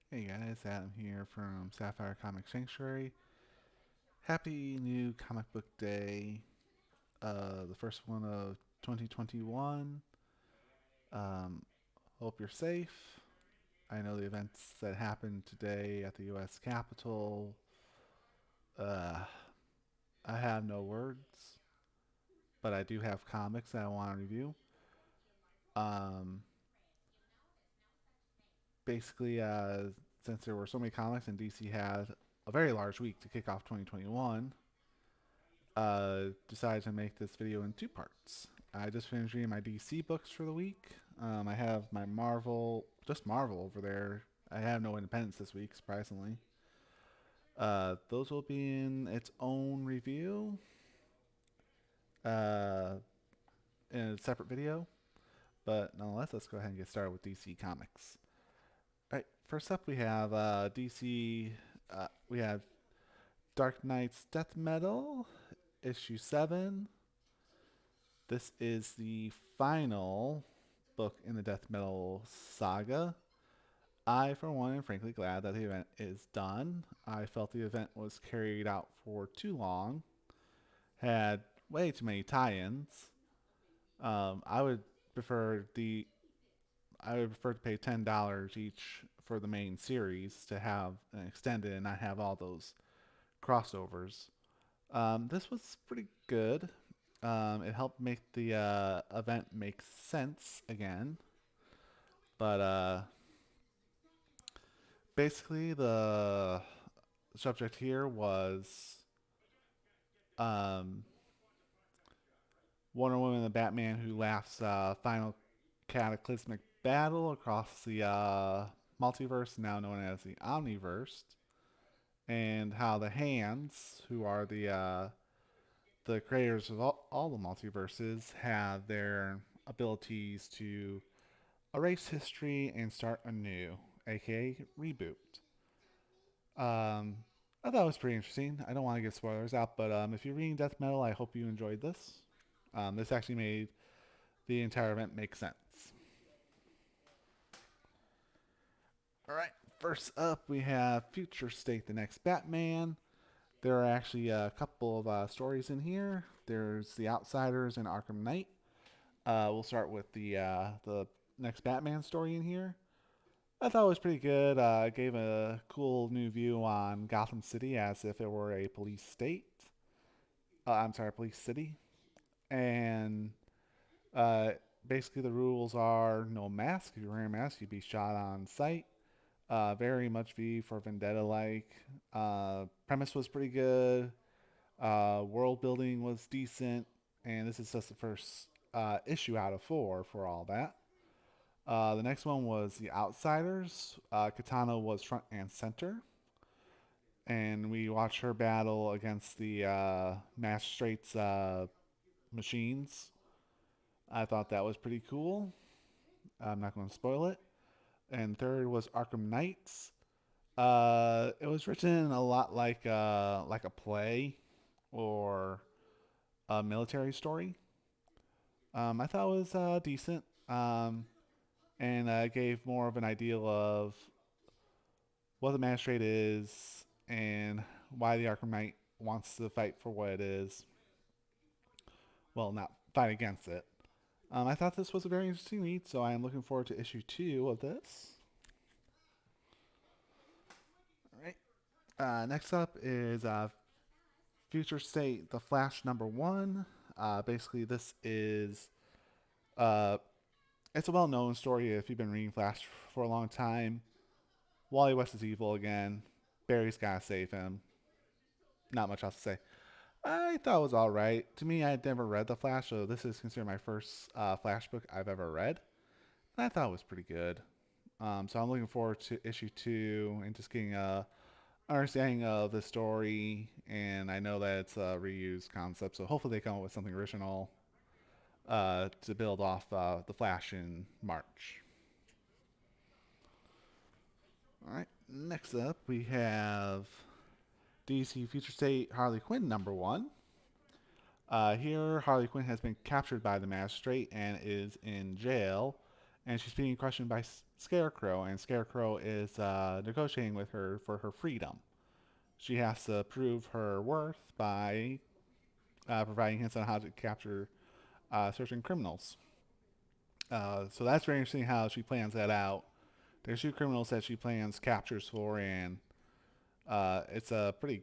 Hey guys, Adam here from Sapphire Comic Sanctuary. Happy new comic book day. The first one of 2021. Um, Hope you're safe. I know the events that happened today at the U.S. Capitol. Uh, I have no words, but I do have comics that I want to review. Um, basically, since there were so many comics and DC had a very large week to kick off 2021, decided to make this video in two parts. I just finished reading my DC books for the week. I have my Marvel, just Marvel over there. I have no independence this week, surprisingly. Those will be in its own review uh, in a separate video. But nonetheless, let's go ahead and get started with DC Comics. All right, first up we have DC. We have Dark Knight's Death Metal, issue 7. This is the final book in the death metal saga. I, for one, am frankly glad that the event is done. I felt the event was carried out for too long, had way too many tie-ins. Um, I would prefer the I would prefer to pay $10 each for the main series to have an extended and not have all those crossovers. This was pretty good. It helped make the event make sense again. But basically, the subject here was um, Wonder Woman and Batman who laughs final cataclysmic battle across the multiverse, now known as the Omniverse, and how the Hands, who are the creators of all the multiverses, have their abilities to erase history and start anew, aka reboot. Um, I thought it was pretty interesting. I don't want to give spoilers out, but if you're reading death metal, I hope you enjoyed this. This actually made the entire event make sense. All right, first up we have Future State, the next Batman. There are actually a couple of stories in here. There's The Outsiders and Arkham Knight. We'll start with the next Batman story in here. I thought it was pretty good. It gave a cool new view on Gotham City as if it were a police state. I'm sorry, police city. And uh, basically, the rules are no mask. If you're wearing a mask, you'd be shot on sight. Very much V for Vendetta like. Premise was pretty good. World building was decent. And this is just the first issue out of four for all that. The next one was The Outsiders. Katana was front and center. And we watched her battle against the Magistrate's machines. I thought that was pretty cool. I'm not going to spoil it. And third was Arkham Knights. It was written a lot like a play or a military story. I thought it was decent, and gave more of an idea of what the magistrate is and why the Arkham Knight wants to fight for what it is. Well, not fight against it. I thought this was a very interesting read, so I am looking forward to issue 2 of this. All right. Next up is Future State, The Flash #1. Basically, this is uh, it's a well-known story if you've been reading Flash for a long time. Wally West is evil again. Barry's gotta save him. Not much else to say. I thought it was all right. To me, I had never read The Flash, so this is considered my first Flash book I've ever read. And I thought it was pretty good. So I'm looking forward to issue 2 and just getting a understanding of the story. And I know that it's a reused concept, so hopefully they come up with something original to build off The Flash in March. All right. Next up, we have DC Future State Harley Quinn #1. Here, Harley Quinn has been captured by the magistrate and is in jail. and she's being questioned by Scarecrow, and Scarecrow is negotiating with her for her freedom. She has to prove her worth by providing hints on how to capture certain criminals. So that's very interesting how she plans that out. There's two criminals that she plans captures for, and it's a pretty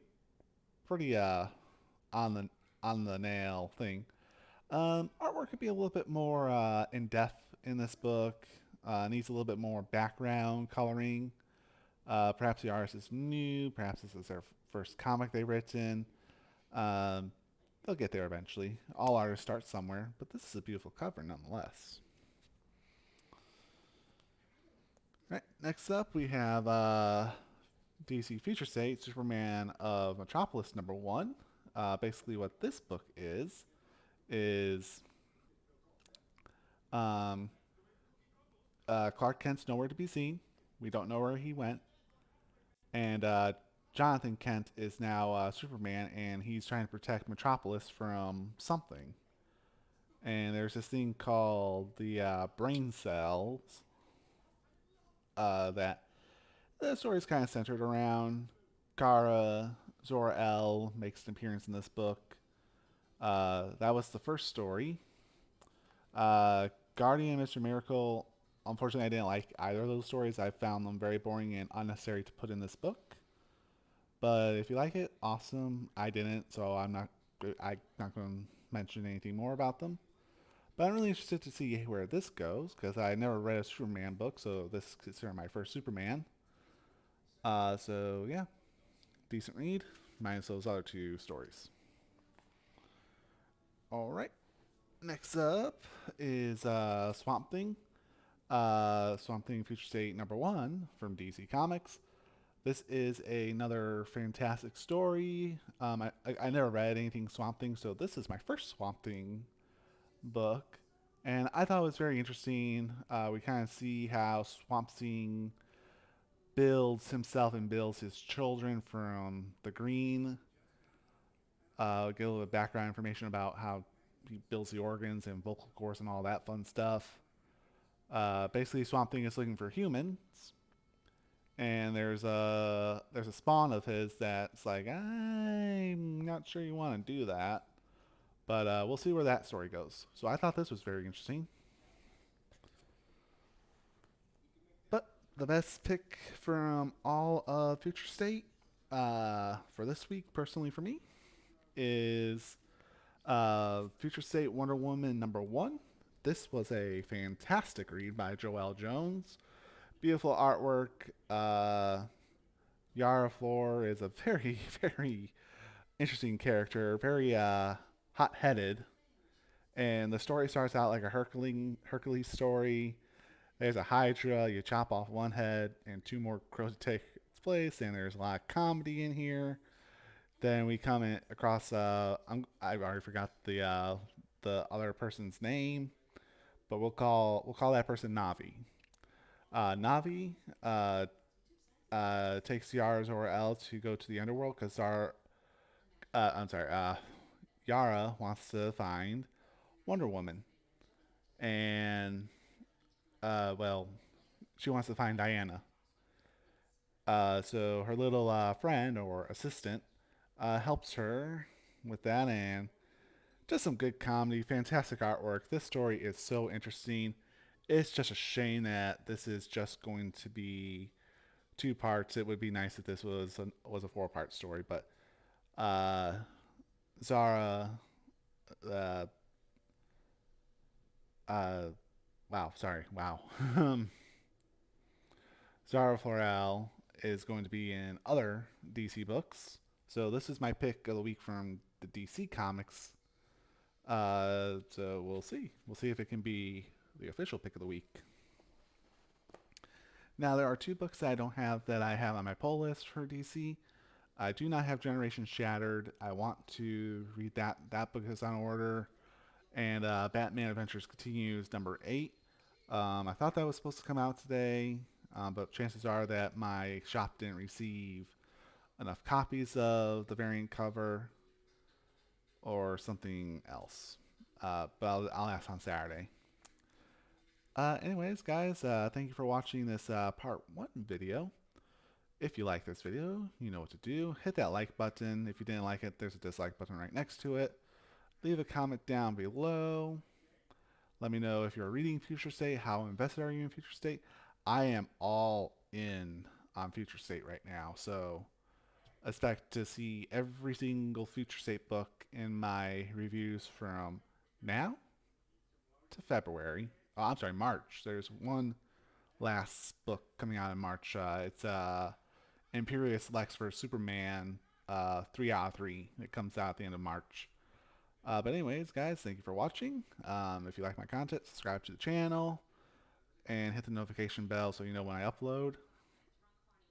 on the on the nail thing. Artwork could be a little bit more in depth in this book. Needs a little bit more background coloring. Perhaps the artist is new. Perhaps this is their first comic they've written. Um, they'll get there eventually. All artists start somewhere, but this is a beautiful cover nonetheless. All right, next up we have DC Future State Superman of Metropolis #1. Basically, what this book is um, Clark Kent's nowhere to be seen. We don't know where he went, and Jonathan Kent is now Superman, and he's trying to protect Metropolis from something. And there's this thing called the brain cells that the story's kind of centered around. Kara Zor-El makes an appearance in this book. That was the first story. Guardian and Mr. Miracle, unfortunately, I didn't like either of those stories. I found them very boring and unnecessary to put in this book. But if you like it, awesome. I didn't, so I'm not going to mention anything more about them. But I'm really interested to see where this goes because I never read a Superman book, so this is considered my first Superman. So yeah, decent read, minus those other two stories. All right, next up is Swamp Thing. Swamp Thing Future State #1 from DC Comics. This is another fantastic story. I never read anything Swamp Thing, so this is my first Swamp Thing book. And I thought it was very interesting. We kind of see how Swamp Thing builds himself and builds his children from the green. Get a little background information about how he builds the organs and vocal cords and all that fun stuff. Basically, Swamp Thing is looking for humans, and there's a spawn of his that's like, I'm not sure you want to do that, but we'll see where that story goes. So I thought this was very interesting. But the best pick from all of Future State for this week, personally for me, is Future State Wonder Woman #1. This was a fantastic read by Joelle Jones. Beautiful artwork. Yara Flor is a very, very interesting character, very hot-headed. And the story starts out like a Hercules story. There's a Hydra. You chop off one head, and two more grows take its place. And there's a lot of comedy in here. Then we come across. I've already forgot the other person's name, but we'll call that person Navi. Navi takes Yara Zor-El to go to the underworld because I'm sorry, Yara wants to find Wonder Woman, and well, she wants to find Diana. So her little friend or assistant helps her with that, and just some good comedy, fantastic artwork. This story is so interesting. It's just a shame that this is just going to be two parts. It would be nice if this was a 4-part story, but uh, Zara, uh, uh, wow, sorry, wow. Zara Floral is going to be in other DC books. So this is my pick of the week from the DC Comics. So we'll see. We'll see if it can be the official pick of the week. Now there are two books that I don't have that I have on my pull list for DC. I do not have Generation Shattered. I want to read that. That book is on order. And Batman Adventures Continues #8. I thought that was supposed to come out today, but chances are that my shop didn't receive enough copies of the variant cover or something else. But I'll ask on Saturday. Anyways, guys, thank you for watching this part 1 video. If you like this video, you know what to do. Hit that like button. If you didn't like it, there's a dislike button right next to it. Leave a comment down below. Let me know if you're reading Future State. How invested are you in Future State? I am all in on Future State right now, so expect to see every single Future State book in my reviews from now to February. Oh, I'm sorry, March. There's one last book coming out in March. It's Imperious Lex for Superman 3 out of 3. It comes out at the end of March. But anyways, guys, thank you for watching. If you like my content, subscribe to the channel and hit the notification bell so you know when I upload.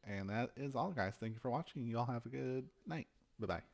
And that is all, guys. Thank you for watching. You all have a good night. Bye-bye.